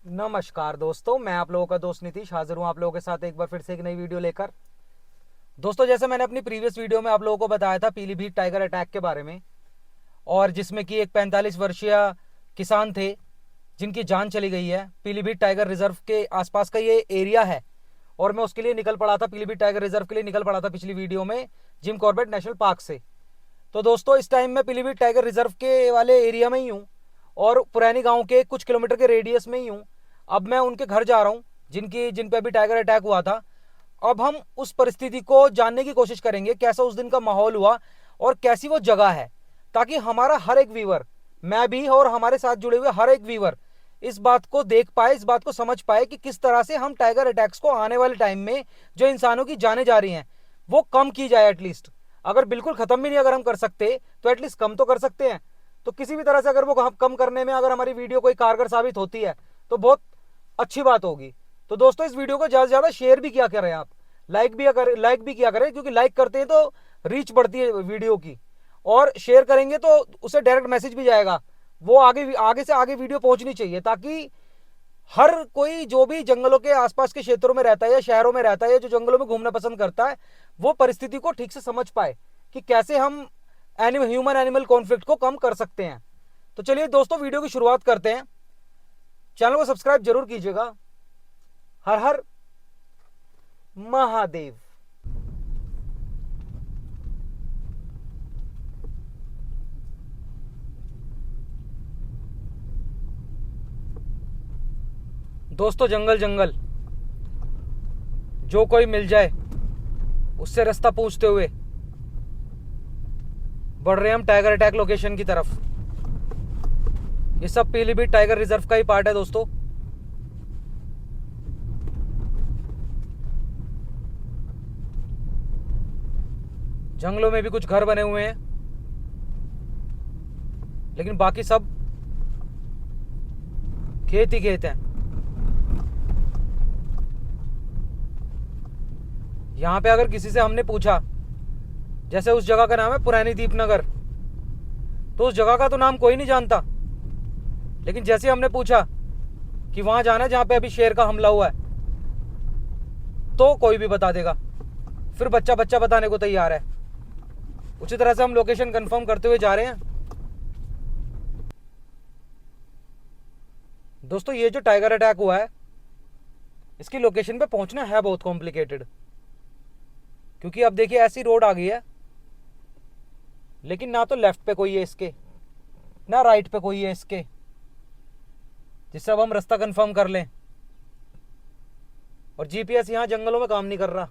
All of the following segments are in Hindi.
नमस्कार दोस्तों, मैं आप लोगों का दोस्त नीतीश हाजिर हूँ आप लोगों के साथ एक बार फिर से एक नई वीडियो लेकर। दोस्तों, जैसे मैंने अपनी प्रीवियस वीडियो में आप लोगों को बताया था पीलीभीत टाइगर अटैक के बारे में, और जिसमें कि एक 45 वर्षीय किसान थे जिनकी जान चली गई है। पीलीभीत टाइगर रिजर्व के आसपास का ये एरिया है और मैं उसके लिए निकल पड़ा था, पीलीभीत टाइगर रिजर्व के लिए निकल पड़ा था पिछली वीडियो में जिम कॉर्बेट नेशनल पार्क से। तो दोस्तों, इस टाइम मैं पीलीभीत टाइगर रिजर्व के वाले एरिया में ही हूँ और पुरानी गांव के कुछ किलोमीटर के रेडियस में ही हूँ। अब मैं उनके घर जा रहा हूँ जिन पे अभी टाइगर अटैक हुआ था। अब हम उस परिस्थिति को जानने की कोशिश करेंगे, कैसा उस दिन का माहौल हुआ और कैसी वो जगह है, ताकि हमारा हर एक व्यूवर, मैं भी और हमारे साथ जुड़े हुए हर एक व्यूवर इस बात को देख पाए, इस बात को समझ पाए कि किस तरह से हम टाइगर अटैक्स को आने वाले टाइम में जो इंसानों की जाने जा रही हैं वो कम की जाए। एटलीस्ट अगर बिल्कुल खत्म भी नहीं अगर हम कर सकते तो एटलीस्ट कम तो कर सकते हैं। तो किसी भी तरह से अगर वो कम करने में अगर हमारी वीडियो कोई कारगर साबित होती है तो बहुत अच्छी बात होगी। तो दोस्तों, इस वीडियो को ज़्यादा से ज़्यादा शेयर भी किया करें, आप लाइक भी किया करें, क्योंकि लाइक करते हैं तो रीच बढ़ती है वीडियो की, और शेयर करेंगे तो उसे डायरेक्ट मैसेज भी जाएगा, वो आगे से आगे वीडियो पहुंचनी चाहिए, ताकि हर कोई जो भी जंगलों के आसपास के क्षेत्रों में रहता है या शहरों में रहता है या जो जंगलों में घूमना पसंद करता है वो परिस्थिति को ठीक से समझ पाए कि कैसे हम ह्यूमन एनिमल कॉन्फ्लिक्ट को कम कर सकते हैं। तो चलिए दोस्तों, वीडियो की शुरुआत करते हैं। चैनल को सब्सक्राइब जरूर कीजिएगा। हर हर महादेव। दोस्तों, जंगल जंगल जो कोई मिल जाए उससे रास्ता पूछते हुए बढ़ रहे हम टाइगर अटैक लोकेशन की तरफ। ये सब पीलीभीत टाइगर रिजर्व का ही पार्ट है दोस्तों। जंगलों में भी कुछ घर बने हुए हैं, लेकिन बाकी सब खेत ही खेत हैं। यहां पे अगर किसी से हमने पूछा, जैसे उस जगह का नाम है पुरानी दीपनगर, तो उस जगह का तो नाम कोई नहीं जानता, लेकिन जैसे हमने पूछा कि वहां जाना है जहां पे अभी शेर का हमला हुआ है, तो कोई भी बता देगा। फिर बच्चा बच्चा बताने को तैयार है। उसी तरह से हम लोकेशन कंफर्म करते हुए जा रहे हैं। दोस्तों, ये जो टाइगर अटैक हुआ है इसकी लोकेशन पे पहुंचना है बहुत कॉम्प्लिकेटेड, क्योंकि अब देखिए ऐसी रोड आ गई है, लेकिन ना तो लेफ्ट पे कोई है इसके, ना राइट पे कोई है इसके, जिससे अब हम रास्ता कंफर्म कर लें। और जीपीएस यहां जंगलों में काम नहीं कर रहा।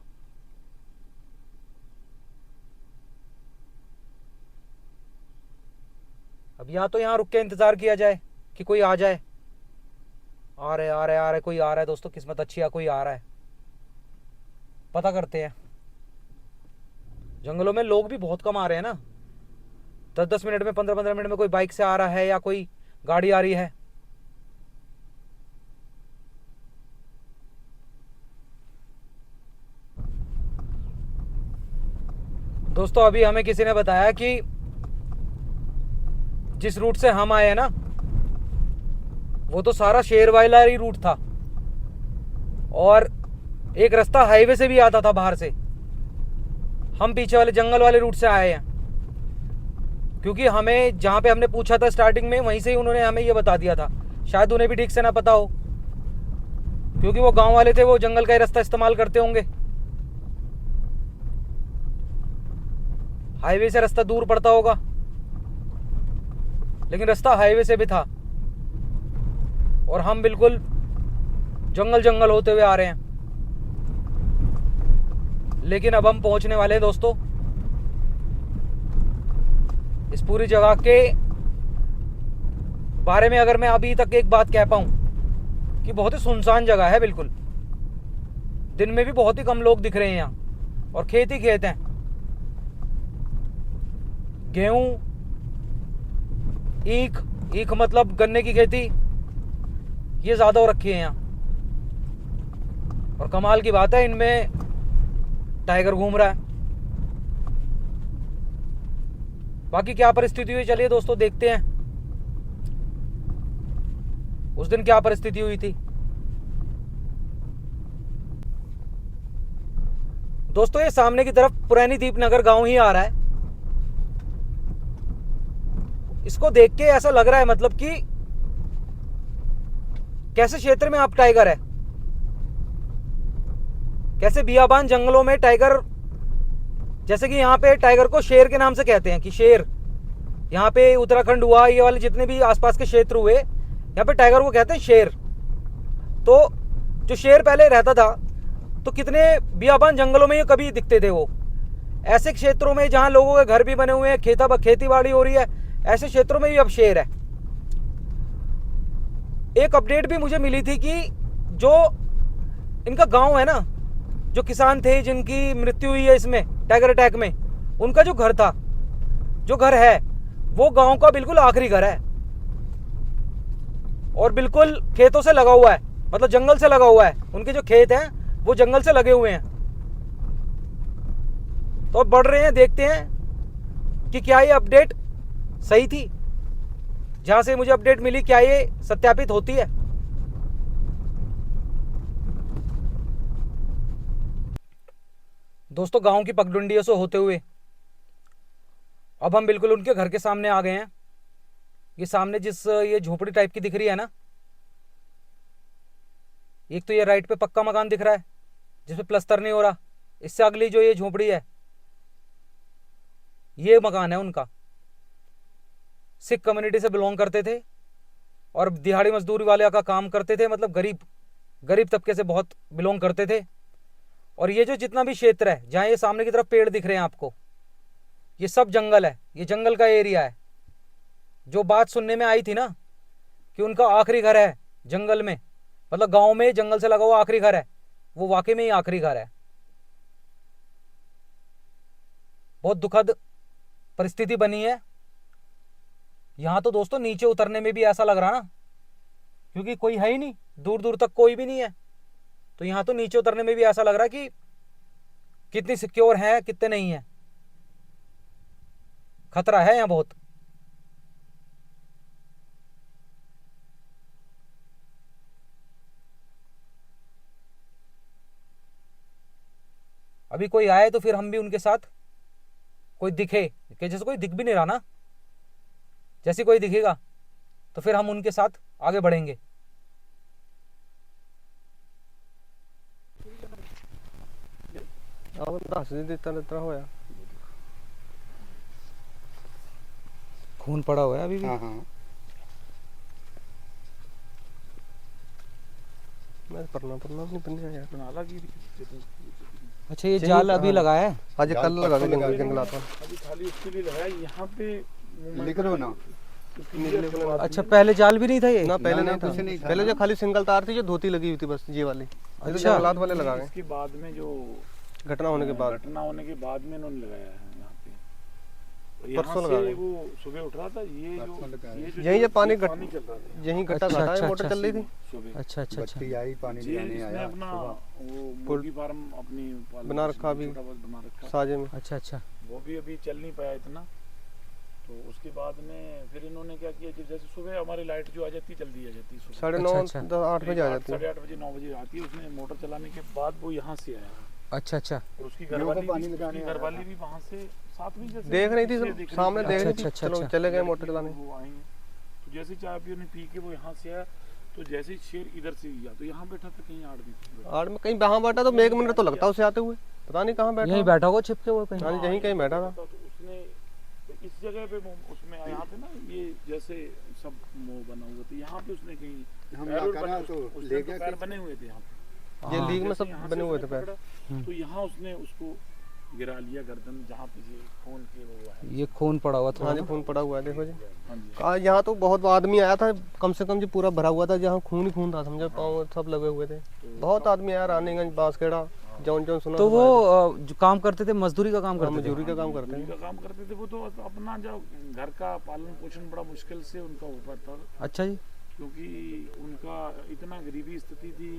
अब या तो यहां रुक के इंतजार किया जाए कि कोई आ जाए। आ रहे आ रहे आ रहे कोई आ रहा है दोस्तों, किस्मत अच्छी है, कोई आ रहा है। पता करते हैं। जंगलों में लोग भी बहुत कम आ रहे हैं ना, 10-10 मिनट में, 15-15 मिनट में कोई बाइक से आ रहा है या कोई गाड़ी आ रही है। दोस्तों, अभी हमें किसी ने बताया कि जिस रूट से हम आए हैं ना, वो तो सारा शेर वाला ही रूट था, और एक रास्ता हाईवे से भी आता था बाहर से। हम पीछे वाले जंगल वाले रूट से आए हैं, क्योंकि हमें जहां पे हमने पूछा था स्टार्टिंग में, वहीं से ही उन्होंने हमें ये बता दिया था। शायद उन्हें भी ठीक से ना पता हो, क्योंकि वो गांव वाले थे, वो जंगल का ही रास्ता इस्तेमाल करते होंगे। हाईवे से रास्ता दूर पड़ता होगा, लेकिन रास्ता हाईवे से भी था, और हम बिल्कुल जंगल जंगल होते हुए आ रहे हैं। लेकिन अब हम पहुंचने वाले हैं दोस्तों। इस पूरी जगह के बारे में अगर मैं अभी तक एक बात कह पाऊं, कि बहुत ही सुनसान जगह है बिल्कुल। दिन में भी बहुत ही कम लोग दिख रहे हैं यहाँ, और खेत ही खेत हैं। गेहूं, ईख मतलब गन्ने की खेती, ये ज्यादा हो रखी है यहाँ। और कमाल की बात है, इनमें टाइगर घूम रहा है। बाकी क्या परिस्थिति हुई, चलिए दोस्तों देखते हैं। उस दिन क्या परिस्थिति हुई थी। दोस्तों ये सामने की तरफ पुरानी दीपनगर गांव ही आ रहा है। इसको देख के ऐसा लग रहा है मतलब कि कैसे क्षेत्र में आप टाइगर है, कैसे बियाबान जंगलों में टाइगर, जैसे कि यहाँ पे टाइगर को शेर के नाम से कहते हैं कि शेर, यहाँ पे उत्तराखंड हुआ, ये वाले जितने भी आसपास के क्षेत्र हुए, यहाँ पे टाइगर को कहते हैं शेर। तो जो शेर पहले रहता था तो कितने बियाबान जंगलों में ये कभी दिखते थे। वो ऐसे क्षेत्रों में जहाँ लोगों के घर भी बने हुए हैं, खेती बाड़ी हो रही है, ऐसे क्षेत्रों में भी अब शेर है। एक अपडेट भी मुझे मिली थी कि जो इनका गांव है ना, जो किसान थे जिनकी मृत्यु हुई है इसमें टाइगर अटैक में, उनका जो घर था, जो घर है, वो गांव का बिल्कुल आखिरी घर है और बिल्कुल खेतों से लगा हुआ है, मतलब जंगल से लगा हुआ है। उनके जो खेत हैं वो जंगल से लगे हुए हैं। तो अब बढ़ रहे हैं, देखते हैं कि क्या ये अपडेट सही थी, जहां से मुझे अपडेट मिली, क्या ये सत्यापित होती है। दोस्तों गांव की पगडुंडियों से होते हुए अब हम बिल्कुल उनके घर के सामने आ गए हैं। ये सामने जिस ये झोपड़ी टाइप की दिख रही है ना, एक तो ये राइट पे पक्का मकान दिख रहा है जिसमें प्लस्तर नहीं हो रहा। इससे अगली जो ये झोपड़ी है, ये मकान है उनका। सिख कम्युनिटी से बिलोंग करते थे और दिहाड़ी मजदूरी वाले का काम करते थे, मतलब गरीब तबके से बहुत बिलोंग करते थे। और ये जो जितना भी क्षेत्र है, जहाँ ये सामने की तरफ पेड़ दिख रहे हैं आपको, ये सब जंगल है, ये जंगल का एरिया है। जो बात सुनने में आई थी ना कि उनका आखिरी घर है जंगल में, मतलब गांव में जंगल से लगा हुआ आखिरी घर है, वो वाकई में ही आखिरी घर है। बहुत दुखद परिस्थिति बनी है यहां तो दोस्तों। नीचे उतरने में भी ऐसा लग रहा ना, क्योंकि कोई है ही नहीं, दूर दूर तक कोई भी नहीं है। तो यहां तो नीचे उतरने में भी ऐसा लग रहा कि कितनी सिक्योर है कितने नहीं है, खतरा है यहां बहुत। अभी कोई आए तो फिर हम भी उनके साथ, कोई दिखे, कि जैसे कोई दिख भी नहीं रहा ना, जैसे कोई दिखेगा तो फिर हम उनके साथ आगे बढ़ेंगे। खून पड़ा हुआ है अभी भी। हाँ। अच्छा ये जाल अभी लगाया है? आज कल लगा के जंगलात में अभी खाली उसके लिए लगाया यहाँ पे लिख लो ना। अच्छा पहले जाल भी नहीं था ये? ना पहले नहीं था, पहले जो खाली सिंगल तार थी जो धोती लगी हुई थी बस ये वाली। अच्छा जंगलात वाले लगा गए इसके बाद में जो घटना होने के बाद में इन्होंने लगाया है यहाँ पे। परसों यहाँ लगा से गए। वो सुबह उठ रहा था, ये जो यहीं ये पानी चल रहा था यहीं गड्ढा अच्छा, घटा है, अच्छा, मोटर अच्छा। चल रही थी। सुबह अच्छा अच्छा अच्छा। बत्ती आई, पानी ये लेने इसने आया अपना सुबह। वो मुर्गी फार्म अपनी बना रखा अभी छोटा बहुत बना रखा। साजे में। अच्छा अच्छा। वो भी अभी चल नहीं पाया इतना। तो उसके बाद में फिर इन्होंने क्या किया, जैसे सुबह हमारी लाइट जो आ जाती जल्दी आ जाती है, 9:30 अच्छा। 8 बजे आ जाती है। 8:30 बजे 9 बजे आती है। उसने मोटर चलाने के बाद वो यहाँ से आया। अच्छा अच्छा। और उसकी लोगों को पानी लगाने आया घरवाली था। भी वहाँ से साथ में जैसे देख रही थी पीछे सब, दिख रही सामने थी। देख रही अच्छा, थी, अच्छा, चलो अच्छा। चले गए मोटर चलाने। वो आई हैं। तो जैसे चाय पी उन्हें पी के वो यहाँ से आया, तो जैसे ही शेर इधर से गया तो यहाँ बैठा था, कहीं आड़ भी आड़ में कहीं वहाँ बैठा तो 1 मिनट तो लगता उसे आते हुए, पता नहीं कहाँ बैठा। यहीं बैठा होगा छिपके वो कहीं। हाँ यहीं कहीं बैठा था। तो उसने इस जगह पे उसमें यहाँ पे ना ये जैसे सब मुंह बना हुआ था, यहाँ पे उसने कहीं हम पैर ना और करा बने- तो उसने ले तो गया पैर कि- बने हुए थे यहाँ पे। ये हाँ। लीग में जैसे सब यहाँ बने से हुए थे उसने पैर। पकड़ा, तो यहाँ उसने उसको गिरा लिया गर्दन, जहाँ पे ये खून के वो है। ये खून पड़ा हुआ था। हाँ जी खून पड़ा हुआ है, देखो जी। हाँ जी। कहा यहाँ तो बहुत आदमी आया था, कम से कम जी पूरा भरा हुआ था, जहाँ खून ही खून था, समझो पाँव सब लगे हुए थे। बहुत आदमी आया, रानीगंज बांसखेड़ा जौन जौन सुना। तो वो जो काम करते थे, मजदूरी का काम करते थे? मजदूरी का काम करते मजदूरी हैं। का काम करते थे वो, तो अपना जो घर का पालन पोषण बड़ा मुश्किल से उनका हो पाता था, अच्छा जी। क्योंकि उनका इतना गरीबी स्थिति थी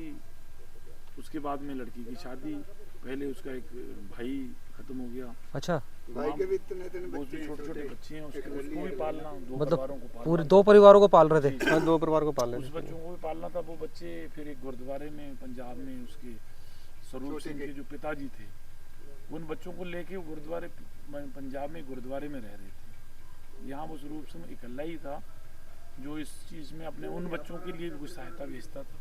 उसके बाद में लड़की की शादी, पहले उसका एक भाई खत्म हो गया। अच्छा, भाई के भी इतने वो भी छोटे छोटे बच्चे हैं, उसको भी पालना, दो मतलब परिवारों को पालना, पूरे 2 परिवारों को पाल रहे थे। हाँ 2 परिवार को पाल उस लेते बच्चों को भी पालना था। वो बच्चे फिर एक गुरुद्वारे में पंजाब में उसके स्वरूप सिंह के जो पिताजी थे, उन बच्चों को लेके वो गुरुद्वारे पंजाब में गुरुद्वारे में रह रहे थे। यहाँ वो स्वरूप सिंह इकल्ला ही था जो इस चीज़ में अपने उन बच्चों के लिए भी कुछ सहायता भेजता था,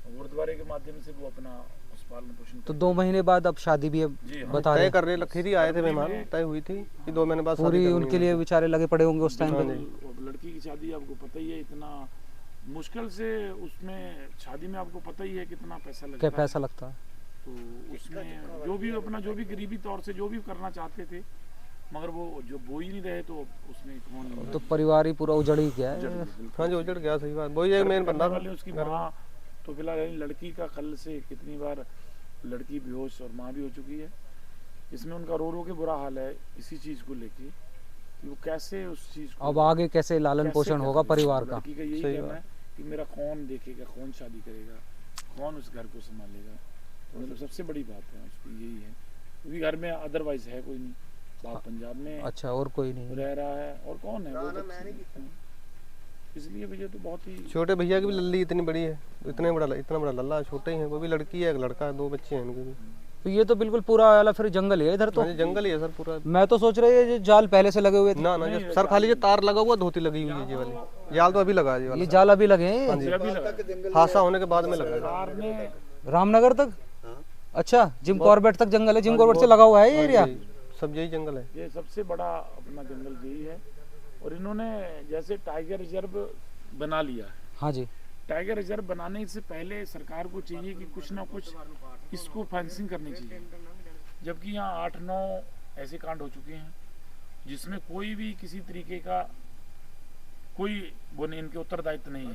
और गुरुद्वारे के माध्यम से वो अपना उस पालन पोषण तो 2 महीने बाद अब शादी भी है, जी हाँ। बता तय रहे कर रहे लखीरी आए थे मेहमान, तय हुई थी कि 2 महीने बाद शादी पूरी करनी उनके है। लिए बेचारे लगे पड़े होंगे उस टाइम पे। अब लड़की की शादी आपको पता ही है, इतना मुश्किल से उसमें शादी में आपको पता ही है कितना पैसा लगता क्या है। पैसा लगता है। तो उसमें जो भी अपना जो भी गरीबी तौर से जो भी करना चाहते थे, मगर वो जो बो ही नहीं रहे, तो उसमें कौन तो परिवार ही पूरा उजड़ ही गया है। हाँ जो उजड़ गया, सही बात, वही एक मेन बंदा था। वाले उसकी माँ तो फिलहाल लड़की का कल से कितनी बार लड़की बेहोश और माँ भी हो चुकी है। इसमें उनका रो रो के बुरा हाल है इसी चीज को लेके कि वो कैसे उस चीज को अब आगे कैसे लालन कैसे पोषण होगा करें। परिवार का। लड़की का यही सही कहना बात। है कि मेरा कौन देखेगा, कौन शादी करेगा, कौन उस घर को संभालेगा। तो मतलब सबसे बड़ी बात है उसकी यही है, क्योंकि घर में अदरवाइज है कोई नहीं, बाप पंजाब में अच्छा, और कोई नहीं। रह रहा है और कौन है वो बच्चे हैं। इसलिए भैया तो बहुत ही छोटे भैया की भी लल्ली इतनी बड़ी है, इतना बड़ा लल्ला, छोटे ही है, वो भी लड़की है, एक लड़का है, 2 बच्चे हैं उनके भी। तो ये तो बिल्कुल पूरा वाला फिर जंगल ही है इधर तो। हाँ जी, जंगल ही है सर पूरा। मैं तो सोच रही है ये जाल पहले से लगे हुए थे। ना ये सर खाली ये तार लगा हुआ, धोती लगी हुई है ये वाली, जाल तो अभी लगा है ये ये वाला, जाल अभी लगे हैं। अभी लगा हादसा होने के बाद में लगा है। सरकार ने रामनगर तक। अच्छा, जिम कॉर्बेट तक जंगल है, जिम कॉर्बेट से लगा हुआ है ये एरिया। सब यही जंगल है। ये सबसे बड़ा अपना जंगल यही है। और इन्होंने जैसे टाइगर रिजर्व बना लिया है, हाँ जी। टाइगर रिजर्व बनाने से पहले सरकार को चाहिए कि कुछ ना कुछ इसको फेंसिंग करनी चाहिए, जबकि यहाँ 8-9 ऐसे कांड हो चुके हैं जिसमें कोई भी किसी तरीके का कोई वो नहीं, इनके उत्तरदायित्व नहीं है।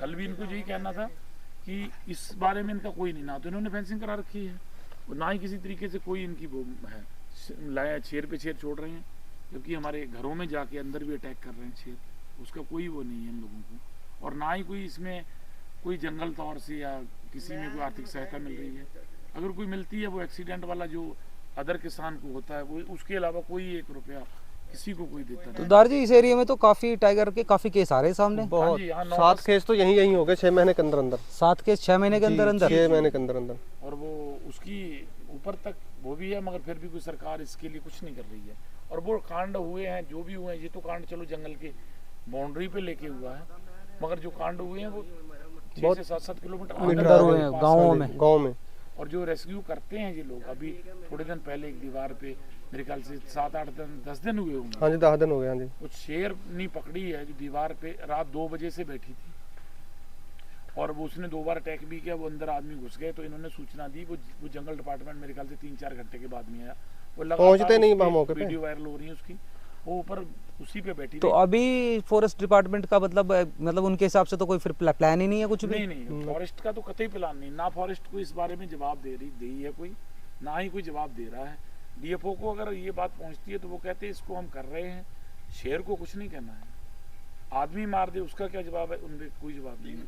कल भी इनको यही कहना था कि इस बारे में इनका कोई नहीं, ना तो इन्होंने फेंसिंग करा रखी है और ना ही किसी तरीके से कोई इनकी वो है, लाया शेर पे शेर छोड़ रहे हैं, जबकि हमारे घरों में जाके अंदर भी अटैक कर रहे हैं शेर, उसका कोई वो नहीं है इन लोगों को। और ना ही कोई इसमें कोई जंगल तौर से या किसी में कोई आर्थिक सहायता मिल रही है। अगर कोई मिलती है वो एक्सीडेंट वाला जो अदर किसान को होता है, वो उसके अलावा कोई 1 रुपया किसी को कोई देता तो नहीं। दार जी इस एरिया में तो काफी टाइगर के काफी केस आ रहे हैं सामने। बहुत जी, यहाँ 7 केस तो यही हो गए 6 महीने के अंदर अंदर। 7 केस 6 महीने के अंदर अंदर। 6 महीने के अंदर अंदर। और वो उसकी ऊपर तक वो भी है, मगर फिर भी कोई सरकार इसके लिए कुछ नहीं कर रही है। और वो कांड हुए हैं जो भी हुए हैं, ये तो कांड चलो जंगल के बाउंड्री पे लेके हुआ है, मगर जो कांड हुए हैं वो 6 से 7 किलोमीटर अंदर हुए हैं, गाँवों में। गाँव में। और जो रेस्क्यू करते हैं ये लोग, अभी थोड़े दिन पहले एक दीवार पे मेरे ख्याल से 7-8 दिन 10 दिन हुए होंगे, हाँ जी 10 दिन हो गए। हाँ जी कुछ शेर नहीं पकड़ी है जो दीवार पे रात 2 बजे से बैठी थी, और वो उसने 2 बार अटैक भी किया। वो अंदर आदमी घुस गए तो इन्होंने सूचना दी, वो जंगल डिपार्टमेंट मेरे ख्याल से 3-4 घंटे के बाद में आया। वो लगातार पहुंचते नहीं उसकी वहाँ मौके पे। वीडियो वायरल हो रही है उसकी, वो ऊपर उसी पे बैठी तो थी। अभी फॉरेस्ट डिपार्टमेंट का मतलब उनके हिसाब से तो कोई फिर प्लान ही नहीं है कुछ भी। नहीं फॉरेस्ट का तो कतई प्लान नहीं, ना फॉरेस्ट को इस बारे में जवाब दे है कोई, ना ही कोई जवाब दे रहा है। डीएफओ को अगर ये बात पहुंचती है तो वो कहते हैं इसको हम कर रहे हैं, शेर को कुछ नहीं करना है। आदमी मार दे उसका क्या जवाब है, उनपे कोई जवाब नहीं है।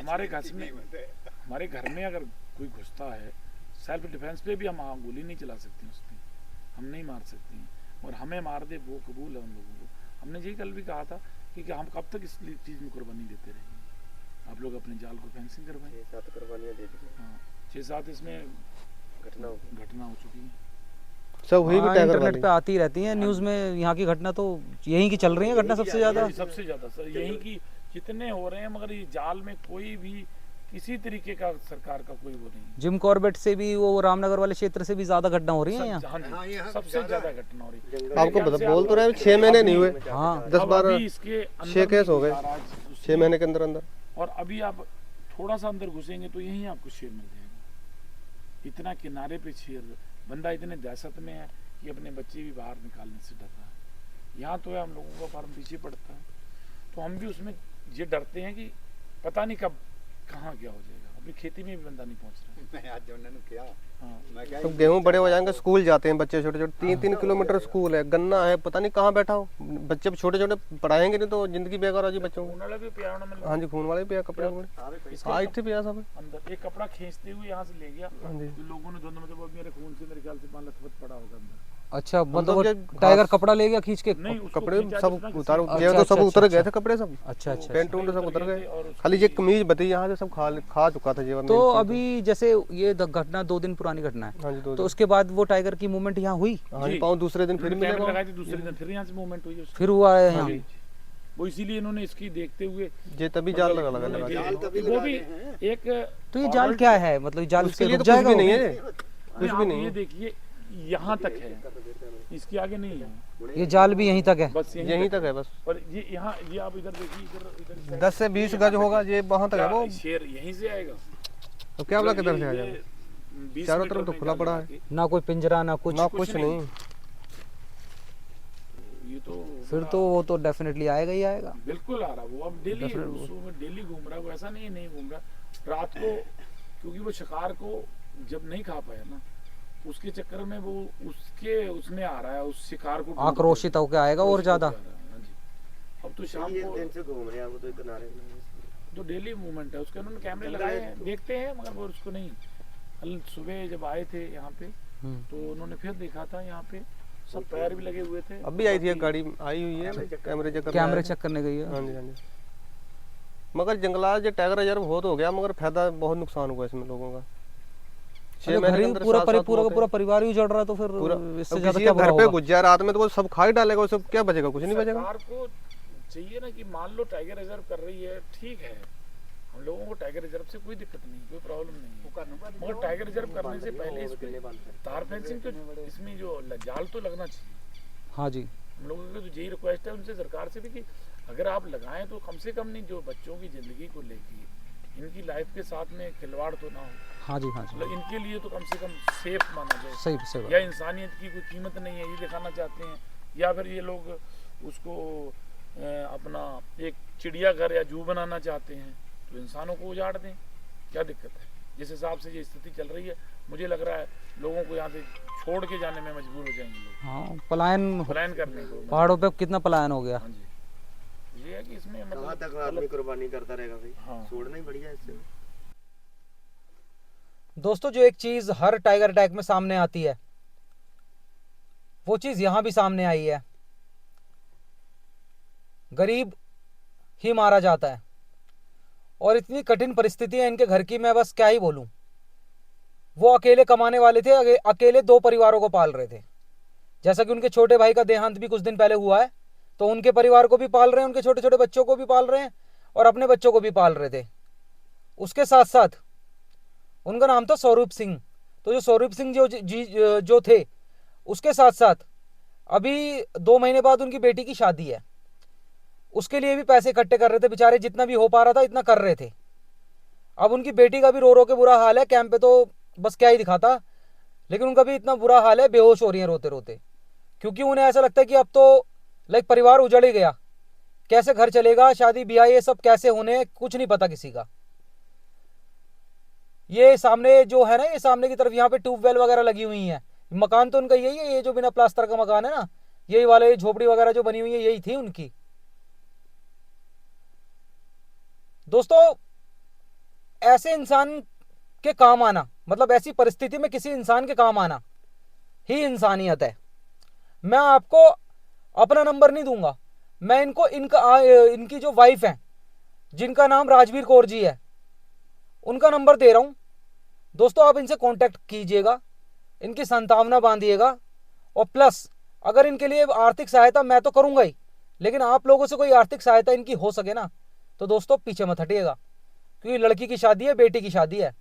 हमारे घर में अगर कोई घुसता है, सेल्फ डिफेंस पे भी हम गोली नहीं चला सकते उस पर, हम नहीं मार सकते हैं, और हमें मार दे वो कबूल है उन लोगों को। हमने यही कल भी कहा था कि हम कब तक इस चीज़ में कुर्बानी देते रहेंगे। आप लोग अपने जाल को फेंसिंग करवाएं। 7 कुर्बानियां दे दी। हाँ 6-7 इसमें घटना हो चुकी है। सब हुई भी हाँ, टाइगर इंटरनेट वाली। पे आती रहती है न्यूज में, यहाँ की घटना तो यहीं की चल रही है घटना सबसे ज्यादा। सबसे ज्यादा सर यही कि जितने हो रहे हैं, मगर ये जाल में कोई भी किसी तरीके का सरकार का कोई वो नहीं है। जिम कॉर्बेट से भी, वो रामनगर वाले क्षेत्र से भी ज्यादा घटना हो रही है यहाँ। हाँ जी, सबसे ज्यादा घटना हो रही है। आपको बोल तो रहे 6 महीने नहीं हुए, हाँ 10-12 इसके 6 केस हो गए 6 महीने के अंदर अंदर। और अभी आप थोड़ा सा अंदर घुसेंगे तो यहीं आपको शेर मिल जाएगा। इतना किनारे पे शेर, बंदा इतने दहशत में है कि अपने बच्चे भी बाहर निकालने से डर रहा है। यहाँ तो है हम लोगों का फार्म पीछे पड़ता है, तो हम भी उसमें ये डरते हैं कि पता नहीं कब कहाँ क्या हो जाएगा। अपनी खेती में भी बंदा नहीं पहुंच रहा। मैं आज जो उन्होंने किया हाँ मैं क्या तो गेहूं बड़े हो जाएंगे, स्कूल जाते हैं बच्चे छोटे छोटे, 3-3 किलोमीटर स्कूल है, गन्ना है, पता नहीं कहाँ बैठा हो। बच्चे छोटे छोटे पढ़ाएंगे नहीं तो जिंदगी बेकार हो जी बच्चों को। उन्होंने भी पिया में हाँ जी, खून वाले पिया कपड़े वपड़े, इसके हाँ इतने पिया सब। अंदर एक कपड़ा खींचते हुए यहाँ से ले गया, हाँ जी। तो लोगों ने दोनों मतलब अब मेरे खून से मेरे ख्याल से 5 लथपथ पड़ा होगा अंदर। अच्छा, मतलब वो ये टाइगर घास- कपड़ा ले गया खींच के। नहीं उसको कपड़े खींचा सब जितना कि उतार सीधा- ये तो सब अच्छा, उतर अच्छा, गए थे कपड़े सब, अच्छा अच्छा पेंट उंट सब उतर थे गए, और उसको खाली ये कमीज बती यहाँ से सब खा चुका था जीवन में। तो अभी जैसे ये घटना 2 दिन पुरानी घटना है, हाँ जी, तो उसके बाद वो टाइगर की मूवमेंट यहाँ हुई, हाँ जी, जी। पाँव दूसरे दिन फिर कैमरे मिलेगा। लगाए थे, दूसरे दिन फिर यहाँ से मूवमेंट हुई उसकी। फिर हुआ है यहाँ। वो इसीलिए इन्होंने इसकी देखते हुए ये तभी जाल लगा उन्होंने लगा वो भी एक तो ये जाल क्या है, मतलब जाल उसके से लिए रुक तो कुछ जाएगा भी वो? नहीं है, कुछ भी नहीं ये है, देखिए यहाँ तक है, इसके आगे नहीं है, ये जाल भी यहीं तक है। बस यहीं तक है बस। और ये यहाँ ये आप इधर देखिए, इधर इधर 10 से 20 गज होगा, ये वहाँ तक है वो। शेर यहीं से आएगा, तो क्या बोला किधर से आ जाएगा, 20 चारों मीटर तरफ तो में खुला जाल पड़ा लगा है। के। ना कोई पिंजरा ना कुछ। ना कुछ नहीं। ये तो फिर तो वो तो डेफिनेटली आएगा ही आएगा। बिल्कुल आ रहा, वो अब डेली सुबह डेली घूम रहा है, वो ऐसा नहीं घूम रहा रात को, क्योंकि वो शिकार को जब नहीं खा पाया ना, उसके चक्कर में वो उसमें आ रहा है, उस शिकार को ढूंढ आक्रोशित होकर आएगा और ज्यादा। हाँ जी। अब तो शाम ये को दिन से घूम रहे हैं वो तो किनारे तो डेली मूवमेंट है उसके, उन्होंने कैमरे लगाए हैं, देखते हैं, मगर वो उसको नहीं। कल सुबह जब आए थे यहाँ पे तो उन्होंने फिर देखा था, यहाँ पे सब पैर भी लगे हुए थे। अभी आई थी एक गाड़ी आई हुई है, कैमरे चेक कैमरे चेक करने गई है। हाँ जी, हाँ जी। मगर जंगलात जो टाइगर रिजर्व बहुत हो गया, मगर फायदा बहुत नुकसान हुआ इसमें लोगों का। 6 महीने के अंदर पूरा 7-7 पूरा मौतें। पूरा परिवार ही उजड़ रहा, तो फिर पूरा इससे अब ज्यादा किसी क्या के बुरा घर पे होगा? घुस जाए रात में तो वो सब खा ही डालेगा, उससे क्या बचेगा, कुछ नहीं बचेगा। सरकार को चाहिए ना कि मान लो टाइगर रिजर्व कर रही है, ठीक है, हम लोगों को टाइगर रिजर्व से कोई दिक्कत नहीं, कोई प्रॉब्लम नहीं है, मगर टाइगर रिजर्व करने से पहले इसमें तार फेंसिंग तो इसमें जो जाल तो लगना चाहिए। हाँ जी, हम लोगों की तो यही रिक्वेस्ट है उनसे, सरकार से भी, कि अगर आप लगाएं तो कम से कम नहीं, जो बच्चों की जिंदगी को लेके, इनकी लाइफ के साथ में खिलवाड़ तो ना हो, हाँ जी, हाँ जी, मतलब इनके लिए तो कम से कम सेफ माना जाए। सही सही बात। या इंसानियत की कोई कीमत नहीं है ये दिखाना चाहते हैं, या फिर ये लोग उसको अपना एक चिड़ियाघर या जू बनाना चाहते हैं, तो इंसानों को उजाड़ दें, क्या दिक्कत है। जिस हिसाब से ये स्थिति चल रही है, मुझे लग रहा है लोगों को यहाँ से छोड़ के जाने में मजबूर हो जाएंगे लोग, हाँ, पलायन पलायन करने को। पहाड़ों पे कितना पलायन हो गया। हाँ जी, ये है कि इसमें कहाँ मतलब तक आदमी कुर्बानी करता रहेगा भाई, हाँ। छोड़ना ही बढ़िया इससे। दोस्तों, जो एक चीज हर टाइगर अटैक में सामने आती है, वो चीज यहां भी सामने आई है। गरीब ही मारा जाता है, और इतनी कठिन परिस्थिति है इनके घर की, मैं बस क्या ही बोलूं। वो अकेले कमाने वाले थे, अकेले 2 परिवारों को पाल रहे थे। जैसा कि उनके छोटे भाई का देहांत भी कुछ दिन पहले हुआ है, तो उनके परिवार को भी पाल रहे हैं, उनके छोटे छोटे बच्चों को भी पाल रहे हैं, और अपने बच्चों को भी पाल रहे थे। उसके साथ साथ उनका नाम था स्वरूप सिंह। तो जो स्वरूप सिंह जो थे, उसके साथ साथ अभी 2 महीने बाद उनकी बेटी की शादी है, उसके लिए भी पैसे इकट्ठे कर रहे थे बेचारे, जितना भी हो पा रहा था इतना कर रहे थे। अब उनकी बेटी का भी रो रो के बुरा हाल है, कैंप पे तो बस क्या ही दिखाता, लेकिन उनका भी इतना बुरा हाल है, बेहोश हो रही है रोते रोते, क्योंकि उन्हें ऐसा लगता है कि अब तो लाइक परिवार उजड़ ही गया, कैसे घर चलेगा, शादी ब्याह ये सब कैसे होने, कुछ नहीं पता किसी का। ये सामने जो है ना, ये सामने की तरफ यहाँ पे ट्यूबवेल वगैरह लगी हुई है, मकान तो उनका यही है, ये जो बिना प्लास्टर का मकान है ना, यही वाले झोपड़ी वगैरह जो बनी हुई है, यही थी उनकी। दोस्तों, ऐसे इंसान के काम आना, मतलब ऐसी परिस्थिति में किसी इंसान के काम आना ही इंसानियत है। मैं आपको अपना नंबर नहीं दूंगा, मैं इनकी जो वाइफ है, जिनका नाम राजवीर कौर जी है, उनका नंबर दे रहा हूं। दोस्तों, आप इनसे कांटेक्ट कीजिएगा, इनकी सांत्वना बांधिएगा, और प्लस अगर इनके लिए आर्थिक सहायता मैं तो करूंगा ही, लेकिन आप लोगों से कोई आर्थिक सहायता इनकी हो सके ना, तो दोस्तों पीछे मत हटिएगा, क्योंकि लड़की की शादी है, बेटी की शादी है।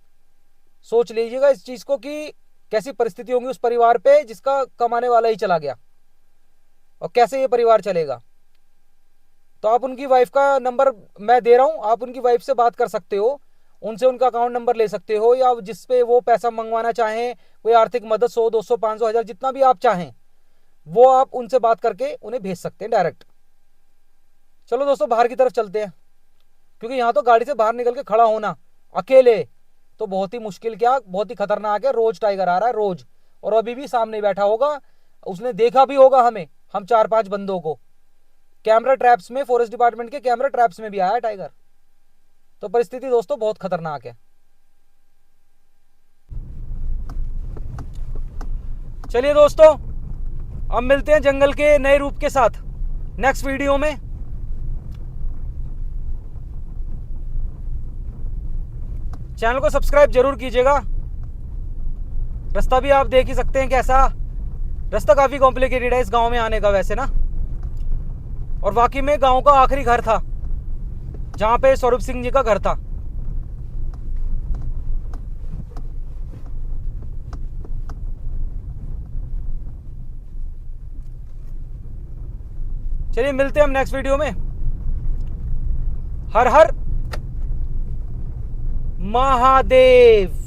सोच लीजिएगा इस चीज को कि कैसी परिस्थिति होंगी उस परिवार पे जिसका कमाने वाला ही चला गया, और कैसे ये परिवार चलेगा। तो आप उनकी वाइफ का नंबर मैं दे रहा हूं, आप उनकी वाइफ से बात कर सकते हो, उनसे उनका अकाउंट नंबर ले सकते हो, या जिस पे वो पैसा मंगवाना चाहें, कोई आर्थिक मदद 100, 200, 500, 1000 जितना भी आप चाहें, वो आप उनसे बात करके उन्हें भेज सकते हैं डायरेक्ट। चलो दोस्तों, बाहर की तरफ चलते हैं, क्योंकि यहाँ तो गाड़ी से बाहर निकल के खड़ा होना अकेले तो बहुत ही मुश्किल, क्या बहुत ही खतरनाक है। रोज टाइगर आ रहा है, रोज, और अभी भी सामने बैठा होगा, उसने देखा भी होगा हमें, हम 4-5 बंदों को। कैमरा ट्रैप्स में, फॉरेस्ट डिपार्टमेंट के कैमरा ट्रैप्स में भी आया टाइगर। तो परिस्थिति दोस्तों बहुत खतरनाक है। चलिए दोस्तों, अब मिलते हैं जंगल के नए रूप के साथ नेक्स्ट वीडियो में। चैनल को सब्सक्राइब जरूर कीजिएगा। रास्ता भी आप देख ही सकते हैं कैसा, रास्ता काफी कॉम्प्लिकेटेड है इस गांव में आने का वैसे ना। और वाकई में गांव का आखिरी घर था जहां पे स्वरूप सिंह जी का घर था। चलिए मिलते हैं हम नेक्स्ट वीडियो में। हर हर महादेव।